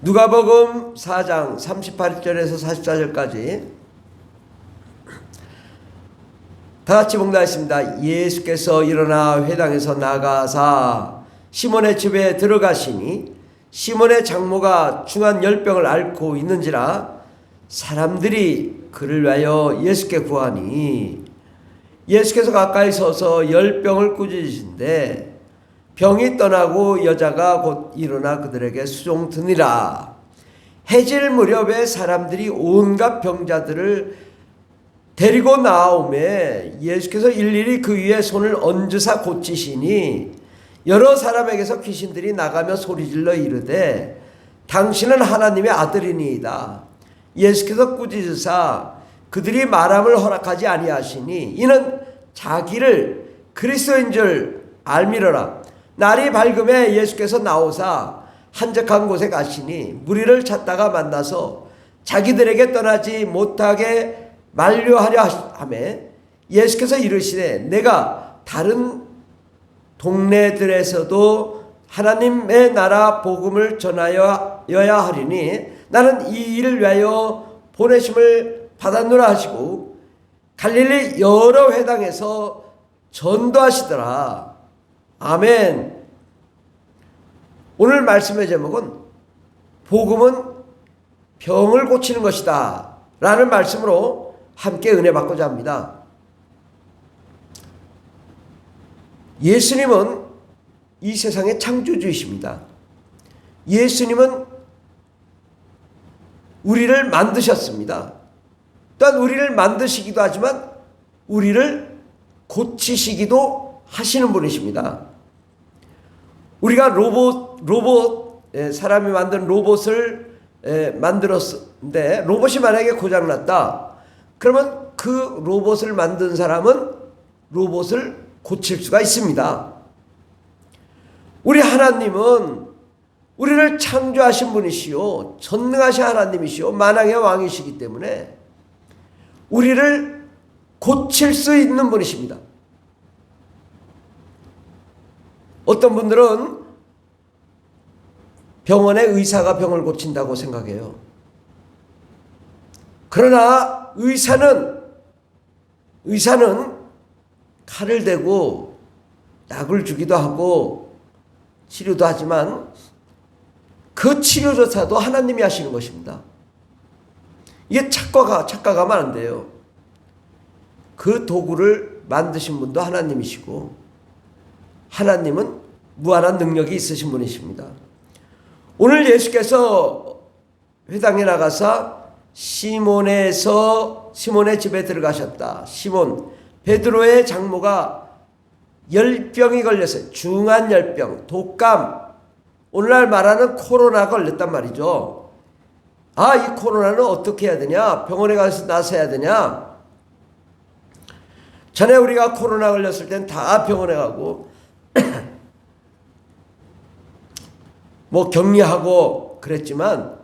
누가복음 4장 38절에서 44절까지 다같이 봉독하겠습니다. 예수께서 일어나 회당에서 나가사 시몬의 집에 들어가시니 시몬의 장모가 중한 열병을 앓고 있는지라 사람들이 그를 위하여 예수께 구하니 예수께서 가까이 서서 열병을 꾸짖으신데 병이 떠나고 여자가 곧 일어나 그들에게 수종드니라. 해질 무렵에 사람들이 온갖 병자들을 데리고 나오매 예수께서 일일이 그 위에 손을 얹으사 고치시니 여러 사람에게서 귀신들이 나가며 소리질러 이르되 당신은 하나님의 아들이니이다. 예수께서 꾸짖으사 그들이 말함을 허락하지 아니하시니 이는 자기를 그리스도인 줄 알미러라. 날이 밝음에 예수께서 나오사 한적한 곳에 가시니 무리를 찾다가 만나서 자기들에게 떠나지 못하게 만류하려 하매 예수께서 이르시되 내가 다른 동네들에서도 하나님의 나라 복음을 전하여야 하리니 나는 이 일을 위하여 보내심을 받았노라 하시고 갈릴리 여러 회당에서 전도하시더라. 아멘. 오늘 말씀의 제목은 복음은 병을 고치는 것이다 라는 말씀으로 함께 은혜 받고자 합니다. 예수님은 이 세상의 창조주이십니다. 예수님은 우리를 만드셨습니다. 또한 우리를 만드시기도 하지만 우리를 고치시기도 하시는 분이십니다. 우리가 사람이 만든 로봇을 만들었는데 로봇이 만약에 고장났다. 그러면 그 로봇을 만든 사람은 로봇을 고칠 수가 있습니다. 우리 하나님은 우리를 창조하신 분이시요 전능하신 하나님이시요 만왕의 왕이시기 때문에 우리를 고칠 수 있는 분이십니다. 어떤 분들은 병원의 의사가 병을 고친다고 생각해요. 그러나 의사는 칼을 대고 약을 주기도 하고 치료도 하지만 그 치료조차도 하나님이 하시는 것입니다. 이게 착각하면 안 돼요. 그 도구를 만드신 분도 하나님이시고 하나님은 무한한 능력이 있으신 분이십니다. 오늘 예수께서 회당에 나가사 시몬의 집에 들어가셨다. 시몬 베드로의 장모가 열병이 걸렸어요. 중한 열병, 독감, 오늘날 말하는 코로나 걸렸단 말이죠. 이 코로나는 어떻게 해야 되냐? 병원에 가서 나서 해야 되냐? 전에 우리가 코로나 걸렸을 땐 다 병원에 가고 격리하고 그랬지만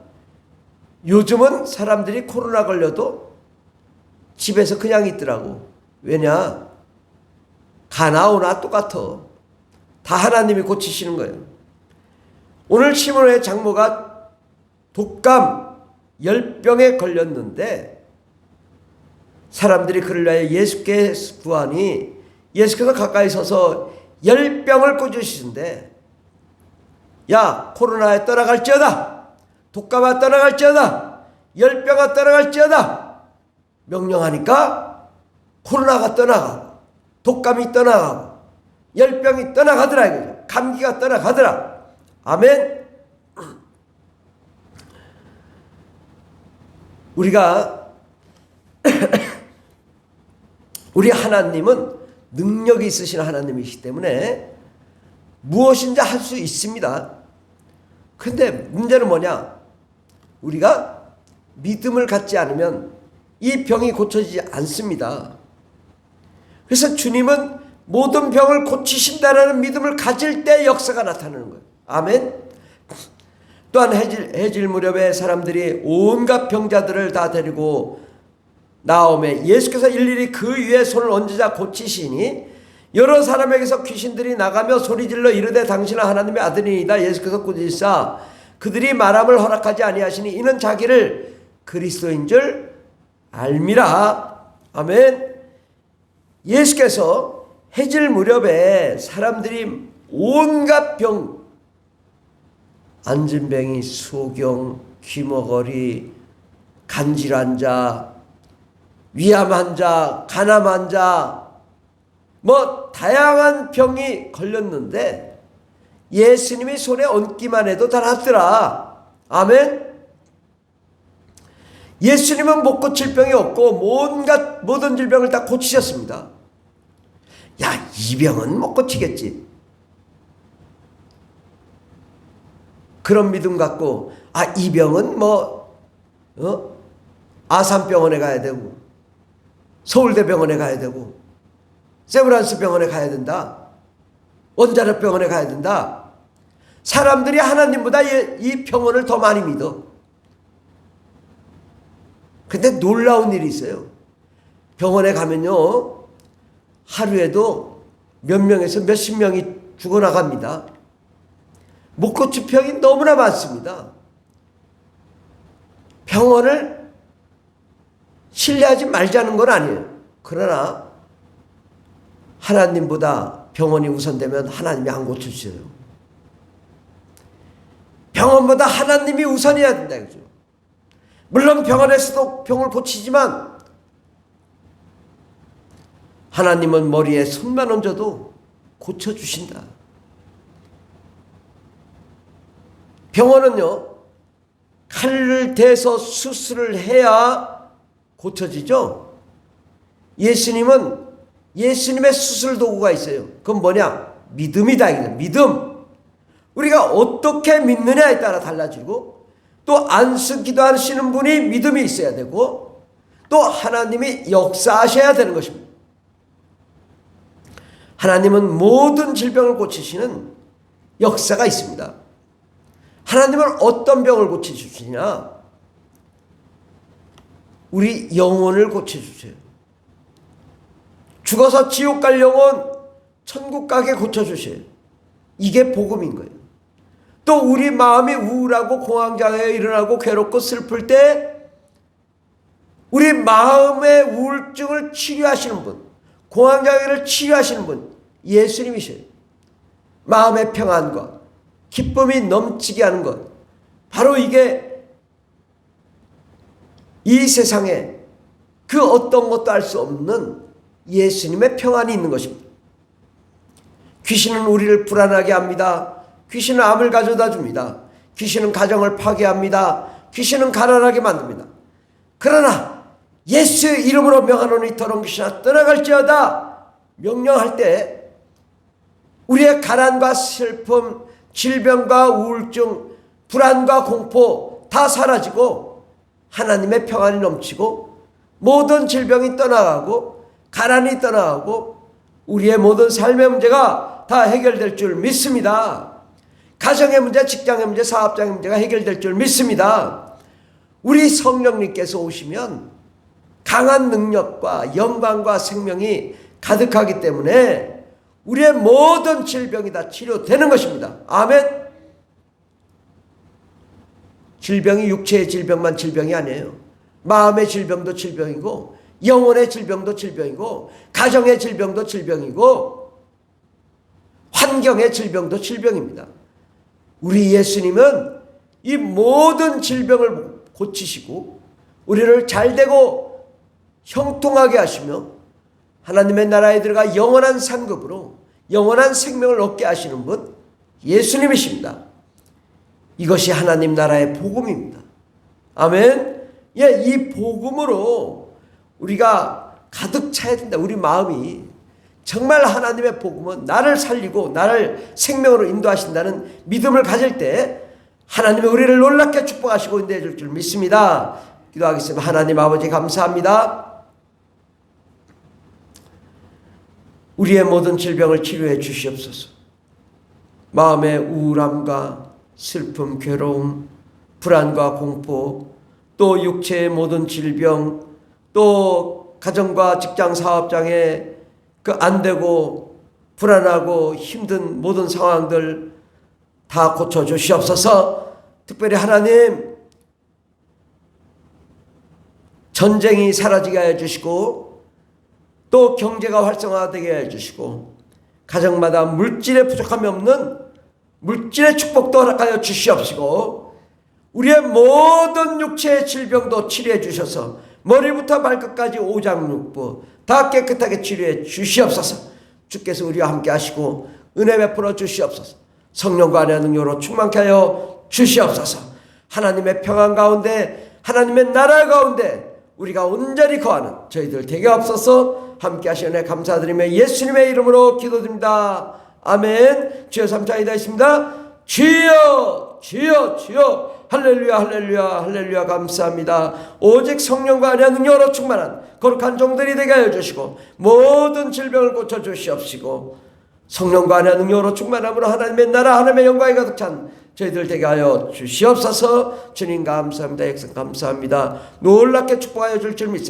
요즘은 사람들이 코로나 걸려도 집에서 그냥 있더라고. 왜냐? 가나 오나 똑같아. 다 하나님이 고치시는 거예요. 오늘 시몬의 장모가 독감 열병에 걸렸는데 사람들이 그를 위하여 예수께 구하니 예수께서 가까이 서서 열병을 꾸짖으시는데 야 코로나에 떠나갈지어다, 독감아 떠나갈지어다, 열병아 떠나갈지어다 명령하니까 코로나가 떠나가고 독감이 떠나가고 열병이 떠나가더라 이거죠. 감기가 떠나가더라. 아멘. 우리 하나님은 능력이 있으신 하나님이시기 때문에 무엇인지 할 수 있습니다. 그런데 문제는 뭐냐? 우리가 믿음을 갖지 않으면 이 병이 고쳐지지 않습니다. 그래서 주님은 모든 병을 고치신다라는 믿음을 가질 때 역사가 나타나는 거예요. 아멘. 또한 해질 무렵에 사람들이 온갖 병자들을 다 데리고 나오매 예수께서 일일이 그 위에 손을 얹으자 고치시니 여러 사람에게서 귀신들이 나가며 소리질러 이르되 당신은 하나님의 아들이니이다. 예수께서 꾸짖으사 그들이 말함을 허락하지 아니하시니 이는 자기를 그리스도인 줄 알미라. 아멘. 예수께서 해질 무렵에 사람들이 온갖 병, 안진뱅이, 소경, 귀머거리, 간질 환자, 위암 환자, 간암 환자, 다양한 병이 걸렸는데 예수님이 손에 얹기만 해도 다 낫더라. 아멘. 예수님은 못 고칠 병이 없고 모든 질병을 다 고치셨습니다. 야, 이 병은 못 고치겠지. 그런 믿음 갖고 이 병은 아산병원에 가야 되고 서울대병원에 가야 되고 세브란스 병원에 가야 된다. 원자력 병원에 가야 된다. 사람들이 하나님보다 이 병원을 더 많이 믿어. 근데 놀라운 일이 있어요. 병원에 가면요, 하루에도 몇 명에서 몇십 명이 죽어나갑니다. 못 고칠 병이 너무나 많습니다. 병원을 신뢰하지 말자는 건 아니에요. 그러나 하나님보다 병원이 우선되면 하나님이 안 고쳐주세요. 병원보다 하나님이 우선해야 된다 이거죠. 물론 병원에서도 병을 고치지만 하나님은 머리에 손만 얹어도 고쳐주신다. 병원은요, 칼을 대서 수술을 해야 고쳐지죠. 예수님은 예수님의 수술 도구가 있어요. 그건 뭐냐? 믿음이다. 이거죠. 믿음. 우리가 어떻게 믿느냐에 따라 달라지고, 또 안수 기도하시는 분이 믿음이 있어야 되고, 또 하나님이 역사하셔야 되는 것입니다. 하나님은 모든 질병을 고치시는 역사가 있습니다. 하나님은 어떤 병을 고쳐주시냐? 우리 영혼을 고쳐주세요. 죽어서 지옥 갈 영혼 천국 가게 고쳐주세요. 이게 복음인 거예요. 또 우리 마음이 우울하고 공황장애에 일어나고 괴롭고 슬플 때 우리 마음의 우울증을 치료하시는 분, 공황장애를 치료하시는 분, 예수님이셔요. 마음의 평안과 기쁨이 넘치게 하는 것, 바로 이게 이 세상에 그 어떤 것도 알 수 없는 예수님의 평안이 있는 것입니다. 귀신은 우리를 불안하게 합니다. 귀신은 암을 가져다 줍니다. 귀신은 가정을 파괴합니다. 귀신은 가난하게 만듭니다. 그러나 예수의 이름으로 명하노니 더러운 귀신아 떠나갈지어다 명령할 때 우리의 가난과 슬픔, 질병과 우울증, 불안과 공포 다 사라지고 하나님의 평안이 넘치고 모든 질병이 떠나가고 가난이 떠나가고 우리의 모든 삶의 문제가 다 해결될 줄 믿습니다. 가정의 문제, 직장의 문제, 사업장의 문제가 해결될 줄 믿습니다. 우리 성령님께서 오시면 강한 능력과 영광과 생명이 가득하기 때문에 우리의 모든 질병이 다 치료되는 것입니다. 아멘. 질병이 육체의 질병만 질병이 아니에요. 마음의 질병도 질병이고 영혼의 질병도 질병이고 가정의 질병도 질병이고 환경의 질병도 질병입니다. 우리 예수님은 이 모든 질병을 고치시고 우리를 잘되고 형통하게 하시며 하나님의 나라에 들어가 영원한 상급으로 영원한 생명을 얻게 하시는 분 예수님이십니다. 이것이 하나님 나라의 복음입니다. 아멘. 예, 이 복음으로 우리가 가득 차야 된다. 우리 마음이 정말 하나님의 복음은 나를 살리고 나를 생명으로 인도하신다는 믿음을 가질 때 하나님이 우리를 놀랍게 축복하시고 인도해 줄 줄 믿습니다. 기도하겠습니다. 하나님 아버지 감사합니다. 우리의 모든 질병을 치료해 주시옵소서. 마음의 우울함과 슬픔, 괴로움, 불안과 공포, 또 육체의 모든 질병, 또 가정과 직장 사업장에 그 안 되고 불안하고 힘든 모든 상황들 다 고쳐 주시옵소서. 특별히 하나님 전쟁이 사라지게 해주시고 또 경제가 활성화되게 해주시고 가정마다 물질의 부족함이 없는 물질의 축복도 허락하여 주시옵시고 우리의 모든 육체의 질병도 치료해 주셔서 머리부터 발끝까지 오장육부 다 깨끗하게 치료해 주시옵소서. 주께서 우리와 함께 하시고 은혜 베풀어 주시옵소서. 성령과 안의 능력으로 충만케 하여 주시옵소서. 하나님의 평안 가운데 하나님의 나라 가운데 우리가 온전히 거하는 저희들 되게 없어서 함께 하시는 감사드리며 예수님의 이름으로 기도드립니다. 아멘. 주여 삼창이다 있습니다. 주여 주여 주여 할렐루야 할렐루야 할렐루야 감사합니다. 오직 성령과 안의 능력으로 충만한 거룩한 종들이 되게 하여 주시고 모든 질병을 고쳐주시옵시고 성령과 안의 능력으로 충만함으로 하나님의 나라 하나님의 영광이 가득 찬 저희들 되게 하여 주시옵소서. 주님 감사합니다. 역사 감사합니다. 놀랍게 축복하여 줄 줄 믿습니다.